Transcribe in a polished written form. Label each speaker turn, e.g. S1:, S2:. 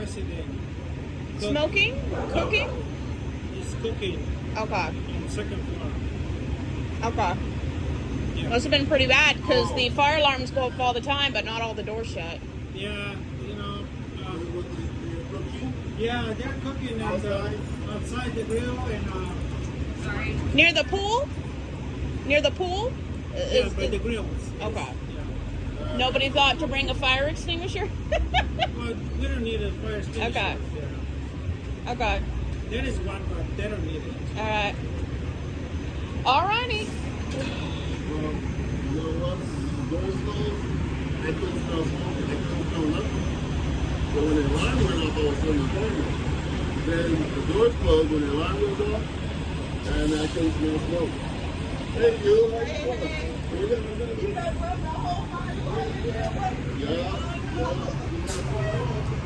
S1: resident.
S2: Smoking? Cooking?
S1: He's cooking
S2: Okay.
S1: on the second floor.
S2: Okay.
S1: Yeah.
S2: Must have been pretty bad because the fire alarms go off all the time, but not all the doors shut.
S1: Yeah, you know. Yeah, they're cooking outside the grill and.
S2: Near the pool? Near the pool?
S1: Yeah, by the grills.
S2: Okay.
S1: Yeah.
S2: Nobody thought to bring a fire extinguisher?
S1: Well, we don't need a fire extinguisher.
S2: Okay.
S1: Yeah.
S2: Okay.
S1: There is one, but they don't need it.
S2: All right. All righty.
S3: Well, you know what? Those doors, they couldn't smell smoke, they couldn't smell nothing. So when the alarm went off, I was on the phone. Then the doors closed when the alarm was off, and I couldn't smell smoke. Hey, you, how you doing? You guys run the whole fire? Yeah.